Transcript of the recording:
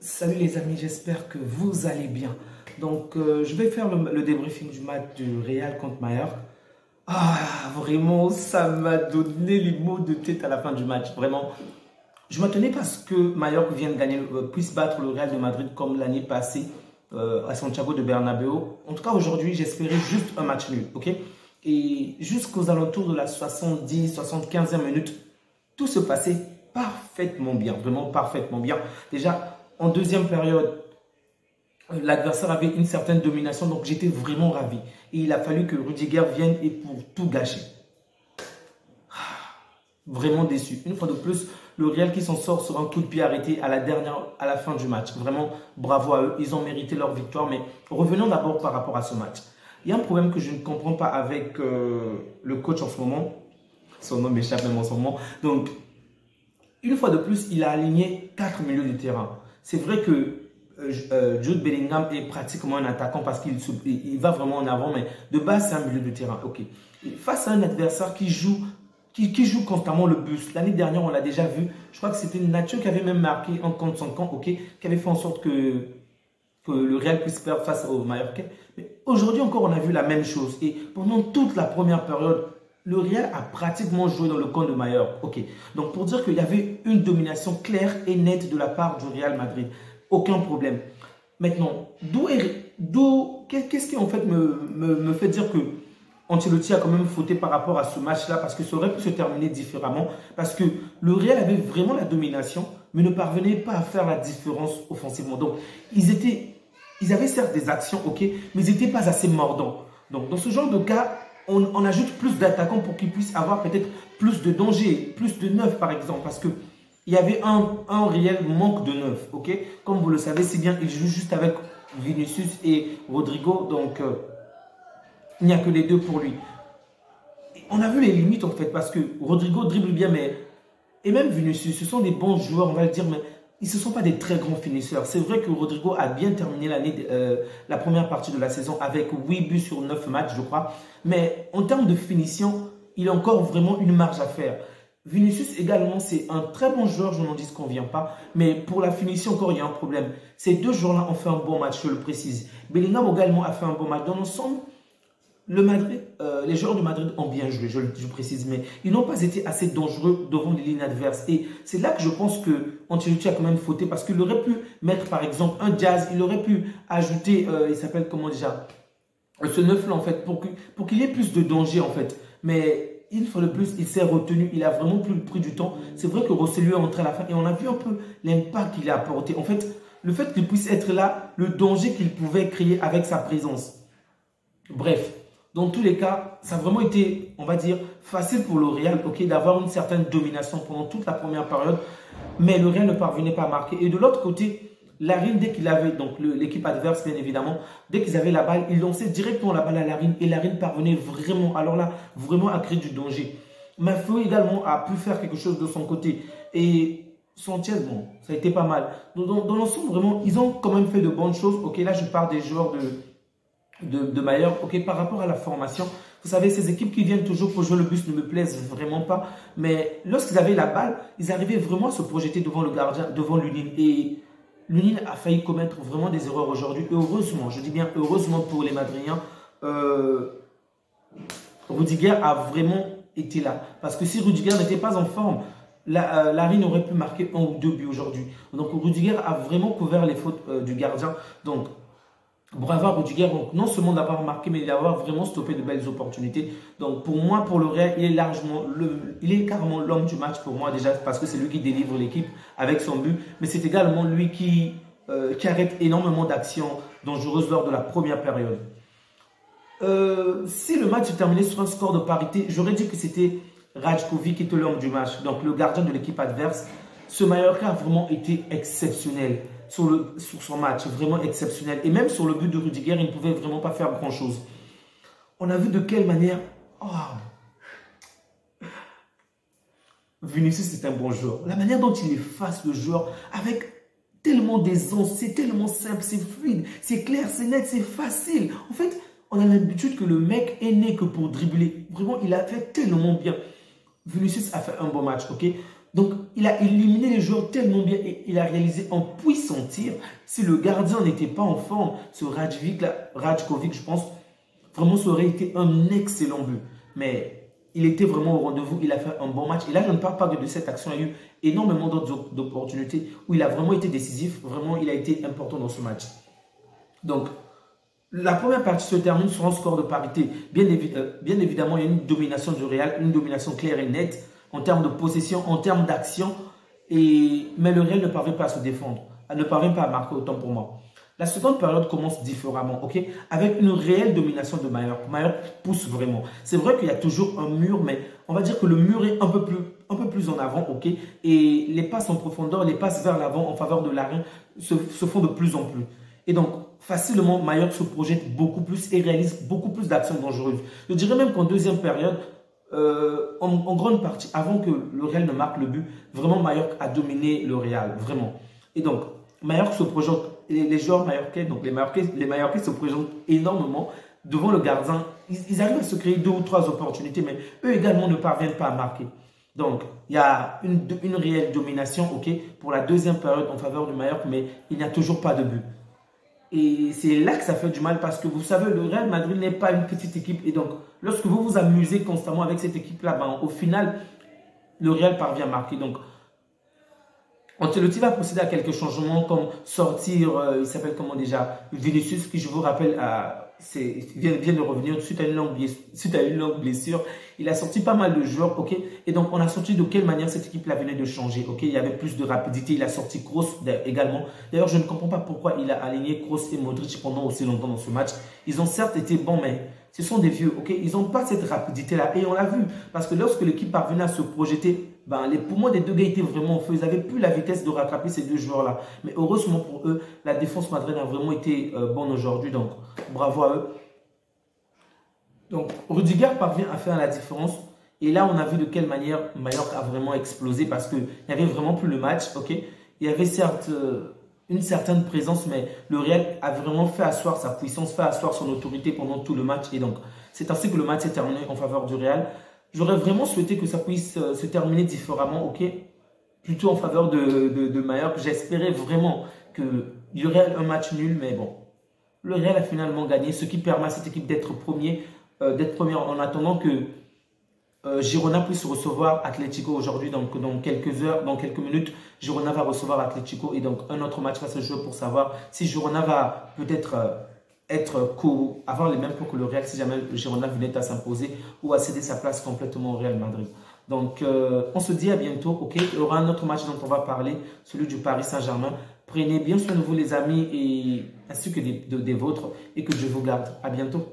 Salut les amis, j'espère que vous allez bien. Donc, je vais faire le débriefing du match du Real contre Mallorca. Ah, vraiment, ça m'a donné les mots de tête à la fin du match. Vraiment, je m'attendais parce que Mallorca vienne gagner, puisse battre le Real de Madrid comme l'année passée à Santiago de Bernabéu. En tout cas, aujourd'hui, j'espérais juste un match nul, ok? Et jusqu'aux alentours de la 70, 75e minute, tout se passait parfaitement bien, vraiment parfaitement bien. Déjà, en deuxième période, l'adversaire avait une certaine domination, donc j'étais vraiment ravi. Et il a fallu que Rudiger vienne et pour tout gâcher. Vraiment déçu. Une fois de plus, le Real qui s'en sort sur un coup de pied arrêté à la fin du match. Vraiment, bravo à eux. Ils ont mérité leur victoire. Mais revenons d'abord par rapport à ce match. Il y a un problème que je ne comprends pas avec le coach en ce moment. Son nom m'échappe même en ce moment. Donc, une fois de plus, il a aligné 4 milieux de terrain. C'est vrai que Jude Bellingham est pratiquement un attaquant parce qu'il va vraiment en avant, mais de base, c'est un milieu de terrain. Ok. Et face à un adversaire qui joue constamment le bus. L'année dernière, on l'a déjà vu. Je crois que c'était Nacho qui avait même marqué un contre son camp, ok, qui avait fait en sorte que le Real puisse perdre face au Mallorca. Mais aujourd'hui encore, on a vu la même chose. Et pendant toute la première période, le Real a pratiquement joué dans le camp de Mallorca. Ok. Donc pour dire qu'il y avait une domination claire et nette de la part du Real Madrid. Aucun problème. Maintenant, qu'est-ce qui en fait me fait dire que Ancelotti a quand même fauté par rapport à ce match-là parce que ça aurait pu se terminer différemment parce que le Real avait vraiment la domination mais ne parvenait pas à faire la différence offensivement. Donc, ils avaient certes des actions, ok, mais ils n'étaient pas assez mordants. Donc, dans ce genre de cas, on ajoute plus d'attaquants pour qu'ils puissent avoir peut-être plus de danger, plus de neuf par exemple parce que il y avait un réel manque de neuf, ok. Comme vous le savez si bien, il joue juste avec Vinicius et Rodrigo, donc il n'y a que les deux pour lui. On a vu les limites en fait parce que Rodrigo dribble bien, mais et même Vinicius, ce sont des bons joueurs, on va le dire, mais ils ne sont pas des très grands finisseurs. C'est vrai que Rodrigo a bien terminé la première partie de la saison avec 8 buts sur 9 matchs, je crois. Mais en termes de finition, il a encore vraiment une marge à faire. Vinicius également, c'est un très bon joueur, je n'en dis qu'on ne vient pas. Mais pour la finition, encore, il y a un problème. Ces deux joueurs-là ont fait un bon match, je le précise. Bellingham également a fait un bon match. Dans l'ensemble, les joueurs de Madrid ont bien joué, je précise, mais ils n'ont pas été assez dangereux devant les lignes adverses. Et c'est là que je pense que Ancelotti a quand même fauté parce qu'il aurait pu mettre par exemple un Diaz, il aurait pu ajouter, il s'appelle comment déjà, ce neuf-là en fait, pour qu'il y ait plus de danger en fait. Mais une fois de plus, il s'est retenu, il a vraiment pris du temps. C'est vrai que Rosselló est entré à la fin et on a vu un peu l'impact qu'il a apporté. En fait, le fait qu'il puisse être là, le danger qu'il pouvait créer avec sa présence. Bref. Dans tous les cas, ça a vraiment été, on va dire, facile pour le Real, ok, d'avoir une certaine domination pendant toute la première période, mais le Real ne parvenait pas à marquer. Et de l'autre côté, Larin, dès qu'il avait, donc l'équipe adverse, bien évidemment, dès qu'ils avaient la balle, ils lançaient directement la balle à Larin et Larin parvenait vraiment, alors là, vraiment à créer du danger. Maffeo également a pu faire quelque chose de son côté. Et Sanchez, bon, ça a été pas mal. Dans l'ensemble, vraiment, ils ont quand même fait de bonnes choses. Ok, là, je parle des joueurs de Mallorca, ok, par rapport à la formation, vous savez, ces équipes qui viennent toujours pour jouer le bus ne me plaisent vraiment pas, mais lorsqu'ils avaient la balle, ils arrivaient vraiment à se projeter devant le gardien, devant Lunin, et Lunin a failli commettre vraiment des erreurs aujourd'hui. Heureusement, je dis bien heureusement pour les Madriens, Rudiger a vraiment été là, parce que si Rudiger n'était pas en forme, Larin aurait pu marquer 1 ou 2 buts aujourd'hui. Donc Rudiger a vraiment couvert les fautes du gardien, donc bravo à Rudiger, donc non seulement d'avoir marqué, mais d'avoir vraiment stoppé de belles opportunités. Donc pour moi, pour le Real, il est carrément l'homme du match pour moi déjà parce que c'est lui qui délivre l'équipe avec son but. Mais c'est également lui qui arrête énormément d'actions dangereuses lors de la première période. Si le match se terminait sur un score de parité, j'aurais dit que c'était Rajkovic qui était l'homme du match, donc le gardien de l'équipe adverse. Ce Mallorca a vraiment été exceptionnel sur son match, vraiment exceptionnel. Et même sur le but de Rudiger, il ne pouvait vraiment pas faire grand-chose. On a vu de quelle manière... Oh. Vinicius est un bon joueur. La manière dont il efface le joueur avec tellement d'aisance, c'est tellement simple, c'est fluide, c'est clair, c'est net, c'est facile. En fait, on a l'habitude que le mec est né que pour dribbler. Vraiment, il a fait tellement bien. Vinicius a fait un bon match, ok? Donc, il a éliminé les joueurs tellement bien et il a réalisé un puissant tir. Si le gardien n'était pas en forme, ce Rajkovic, je pense, vraiment, ça aurait été un excellent but. Mais il était vraiment au rendez-vous, il a fait un bon match. Et là, je ne parle pas que de cette action, il y a eu énormément d'autres opportunités où il a vraiment été décisif. Vraiment, il a été important dans ce match. Donc, la première partie se termine sur un score de parité. Bien évidemment, il y a une domination du Real, une domination claire et nette en termes de possession, en termes d'action. Mais le Real ne parvient pas à se défendre, ne parvient pas à marquer autant pour moi. La seconde période commence différemment, ok, avec une réelle domination de Mallorca. Mallorca pousse vraiment. C'est vrai qu'il y a toujours un mur, mais on va dire que le mur est un peu plus en avant, ok. Et les passes en profondeur, les passes vers l'avant en faveur de l'arène se font de plus en plus. Et donc, facilement, Mallorca se projette beaucoup plus et réalise beaucoup plus d'actions dangereuses. Je dirais même qu'en deuxième période, en grande partie, avant que le Real ne marque le but, vraiment Mallorca a dominé le Real, vraiment. Et donc, Mallorca se projette, les joueurs mallorquais, donc les Mallorquais se projettent énormément devant le gardien. Ils arrivent à se créer 2 ou 3 opportunités, mais eux également ne parviennent pas à marquer. Donc, il y a une réelle domination, ok, pour la deuxième période en faveur du Mallorca, mais il n'y a toujours pas de but. Et c'est là que ça fait du mal parce que vous savez, le Real Madrid n'est pas une petite équipe. Et donc, lorsque vous vous amusez constamment avec cette équipe-là, ben, au final, le Real parvient à marquer. Donc, Ancelotti va procéder à quelques changements comme sortir, il s'appelle comment déjà, Vinicius, qui je vous rappelle vient de revenir suite à une longue blessure. Il a sorti pas mal de joueurs, ok. Et donc, on a sorti de quelle manière cette équipe-là venait de changer, ok. Il y avait plus de rapidité, il a sorti Kroos également. D'ailleurs, je ne comprends pas pourquoi il a aligné Kroos et Modric pendant aussi longtemps dans ce match. Ils ont certes été bons, mais ce sont des vieux, ok. Ils n'ont pas cette rapidité-là. Et on l'a vu, parce que lorsque l'équipe parvenait à se projeter, ben, les poumons des deux gars étaient vraiment en feu. Ils n'avaient plus la vitesse de rattraper ces deux joueurs-là. Mais heureusement pour eux, la défense madrilène a vraiment été bonne aujourd'hui. Donc, bravo à eux. Donc, Rudiger parvient à faire la différence. Et là, on a vu de quelle manière Mallorca a vraiment explosé parce qu'il n'y avait vraiment plus le match. Ok, il y avait certes une certaine présence, mais le Real a vraiment fait asseoir sa puissance, fait asseoir son autorité pendant tout le match. Et donc, c'est ainsi que le match s'est terminé en faveur du Real. J'aurais vraiment souhaité que ça puisse se terminer différemment, ok, plutôt en faveur de Mallorca. J'espérais vraiment qu'il y aurait un match nul, mais bon, le Real a finalement gagné, ce qui permet à cette équipe d'être première en attendant que Girona puisse recevoir Atlético aujourd'hui. Donc, dans quelques heures, dans quelques minutes, Girona va recevoir Atlético et donc un autre match va se jouer pour savoir si Girona va peut-être avoir les mêmes points que le Real si jamais le Girona venait à s'imposer ou à céder sa place complètement au Real Madrid. Donc, on se dit à bientôt. Ok, il y aura un autre match dont on va parler, celui du Paris Saint-Germain. Prenez bien soin de vous les amis et ainsi que des vôtres et que Dieu vous garde. À bientôt.